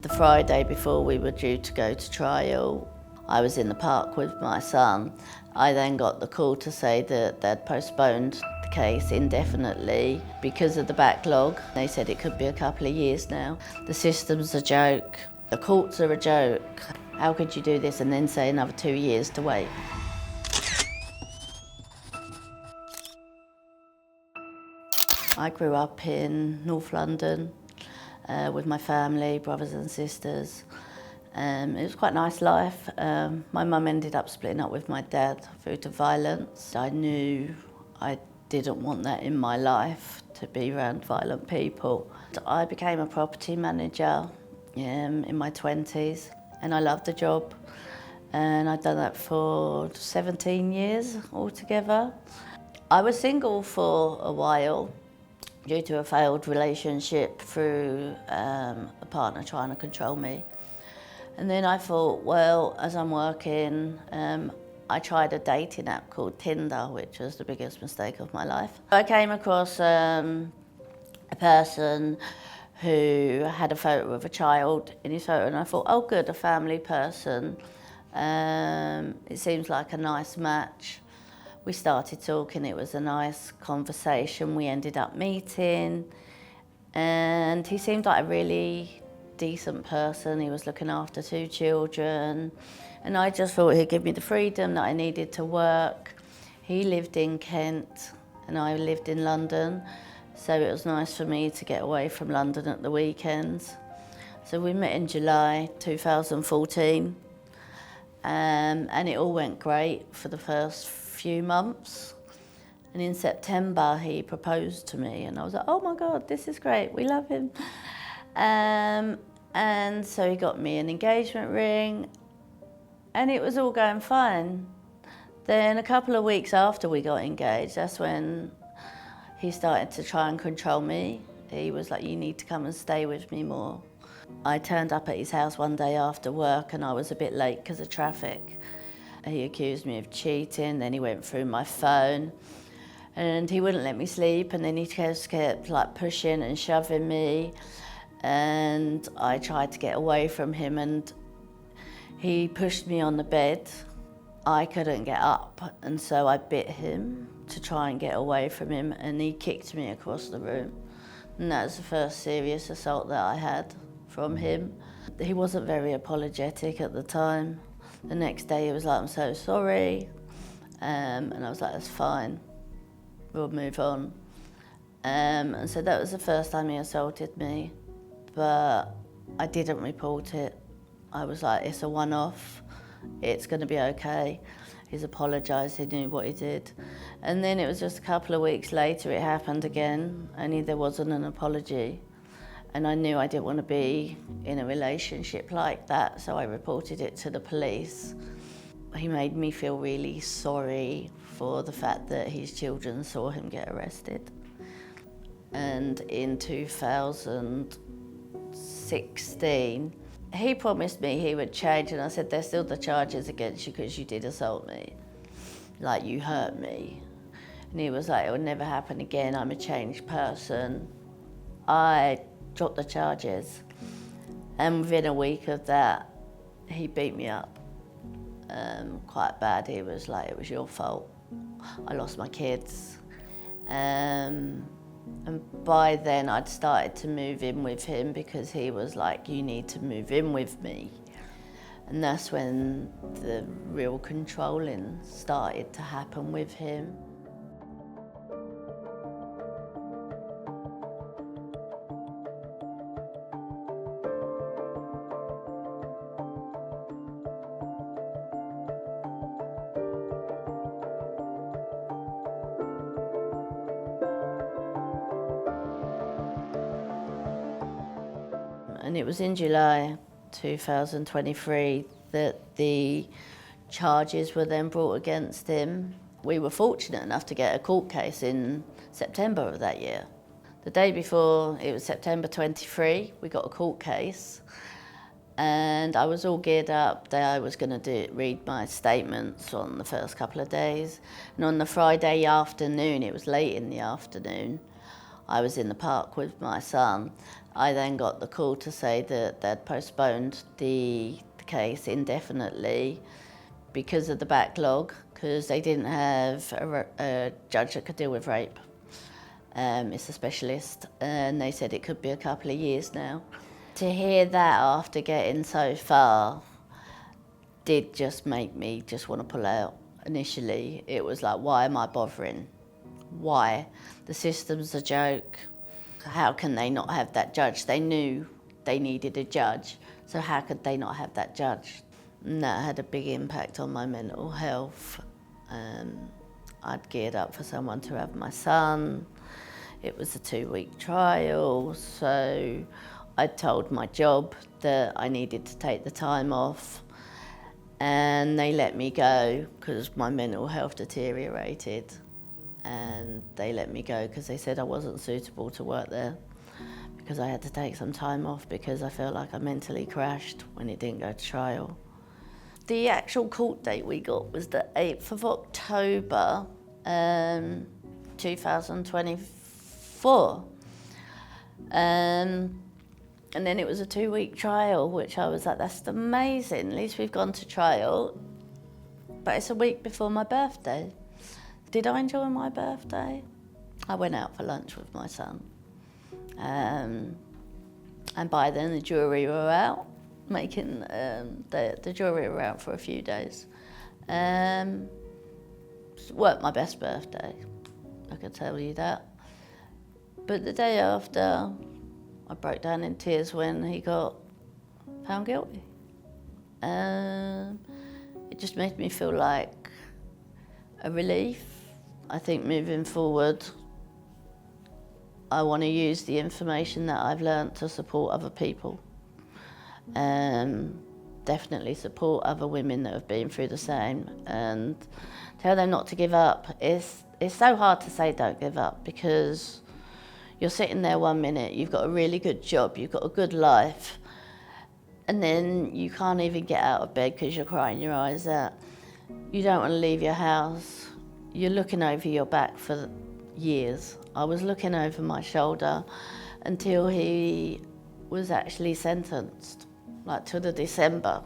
The Friday before we were due to go to trial, I was in the park with my son. I then got the call to say that they'd postponed the case indefinitely because of the backlog. They said it could be a couple of years now. The system's a joke. The courts are a joke. How could you do this and then say another 2 years to wait? I grew up in North London with my family, brothers and sisters. It was quite a nice life. My mum ended up splitting up with my dad due to violence. I knew I didn't want that in my life, to be around violent people. I became a property manager in my 20s and I loved the job. And I'd done that for 17 years altogether. I was single for a while due to a failed relationship through a partner trying to control me. And then I thought, well, as I'm working, I tried a dating app called Tinder, which was the biggest mistake of my life. I came across a person who had a photo of a child in his photo, and I thought, oh good, a family person. It seems like a nice match. We started talking, it was a nice conversation. We ended up meeting, and he seemed like a really decent person. He was looking after 2 children, and I just thought he'd give me the freedom that I needed to work. He lived in Kent and I lived in London, so it was nice for me to get away from London at the weekends. So we met in July 2014, and it all went great for the first few months. And in September he proposed to me and I was like, oh my God, this is great, we love him. And so he got me an engagement ring and it was all going fine. Then a couple of weeks after we got engaged, that's when he started to try and control me. He was like, you need to come and stay with me more. I turned up at his house one day after work and I was a bit late because of traffic. He accused me of cheating, then he went through my phone and he wouldn't let me sleep, and then he just kept like pushing and shoving me, and I tried to get away from him and he pushed me on the bed. I couldn't get up and so I bit him to try and get away from him, and he kicked me across the room. And that was the first serious assault that I had from him. He wasn't very apologetic at the time. The next day he was like, I'm so sorry. And I was like, that's fine, we'll move on. And so that was the first time he assaulted me, but I didn't report it. I was like, it's a one-off, it's gonna be okay. He's apologised, he knew what he did. And then it was just a couple of weeks later it happened again, only there wasn't an apology. And I knew I didn't want to be in a relationship like that, so I reported it to the police. He made me feel really sorry for the fact that his children saw him get arrested. And in 2016, he promised me he would change, and I said, there's still the charges against you because you did assault me, like you hurt me. And he was like, it will never happen again, I'm a changed person. I dropped the charges, and within a week of that he beat me up quite bad. He was like, it was your fault, I lost my kids. And by then I'd started to move in with him because he was like, you need to move in with me. And that's when the real controlling started to happen with him. And it was in July 2023 that the charges were then brought against him. We were fortunate enough to get a court case in September of that year. The day before, it was September 23, we got a court case, and I was all geared up that I was going to read my statements on the first couple of days. And on the Friday afternoon, it was late in the afternoon, I was in the park with my son. I then got the call to say that they'd postponed the case indefinitely because of the backlog, because they didn't have a judge that could deal with rape. It's a specialist, and they said it could be a couple of years now. To hear that after getting so far did just make me just want to pull out. Initially, it was like, why am I bothering? Why? The system's a joke. How can they not have that judge? They knew they needed a judge, so how could they not have that judge? And that had a big impact on my mental health. I'd geared up for someone to have my son. It was a 2-week trial, so I told my job that I needed to take the time off, and they let me go because my mental health deteriorated, and they let me go because they said I wasn't suitable to work there because I had to take some time off because I felt like I mentally crashed when it didn't go to trial. The actual court date we got was the 8th of October 2024. And then it was a 2-week trial, which I was like, that's amazing, at least we've gone to trial. But it's a week before my birthday. Did I enjoy my birthday? I went out for lunch with my son. And by then the jury were out, making, the jury were out for a few days. It weren't my best birthday, I can tell you that. But the day after, I broke down in tears when he got found guilty. It just made me feel like a relief. I think moving forward, I want to use the information that I've learnt to support other people. Definitely support other women that have been through the same and tell them not to give up. It's so hard to say don't give up because you're sitting there 1 minute, you've got a really good job, you've got a good life, and then you can't even get out of bed because you're crying your eyes out. You don't want to leave your house. You're looking over your back for years. I was looking over my shoulder until he was actually sentenced, like to the December.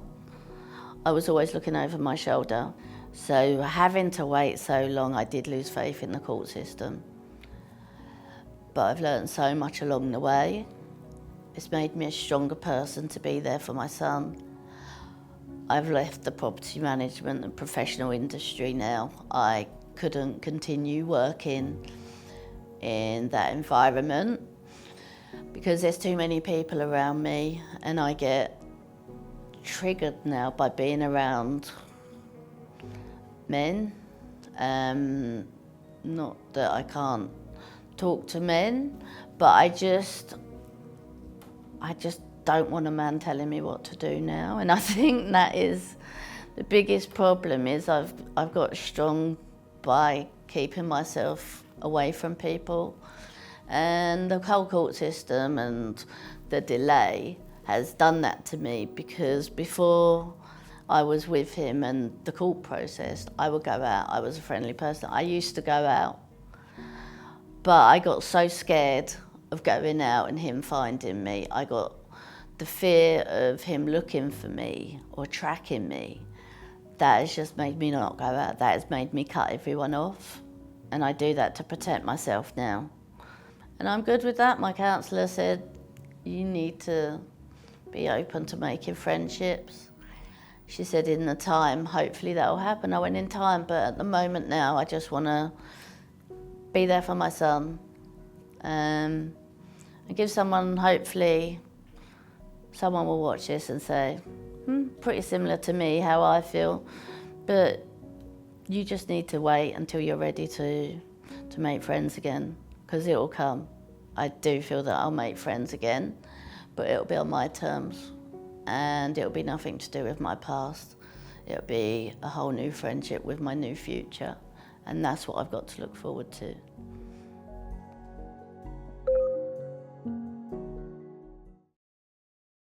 I was always looking over my shoulder. So having to wait so long, I did lose faith in the court system. But I've learned so much along the way. It's made me a stronger person to be there for my son. I've left the property management and professional industry now. I couldn't continue working in that environment because there's too many people around me, and I get triggered now by being around men. Not that I can't talk to men, but I just don't want a man telling me what to do now. And I think that is the biggest problem, is I've got strong by keeping myself away from people. And the whole court system and the delay has done that to me, because before I was with him and the court process, I would go out. I was a friendly person. I used to go out. But I got so scared of going out and him finding me. I got the fear of him looking for me or tracking me. That has just made me not go out. That has made me cut everyone off. And I do that to protect myself now. And I'm good with that. My counsellor said, you need to be open to making friendships. She said in the time, hopefully that will happen. I went in time, but at the moment now, I just want to be there for my son, and give someone, hopefully, someone will watch this and say, pretty similar to me, how I feel, but you just need to wait until you're ready to make friends again, because it will come. I do feel that I'll make friends again, but it'll be on my terms, and it'll be nothing to do with my past. It'll be a whole new friendship with my new future. And that's what I've got to look forward to.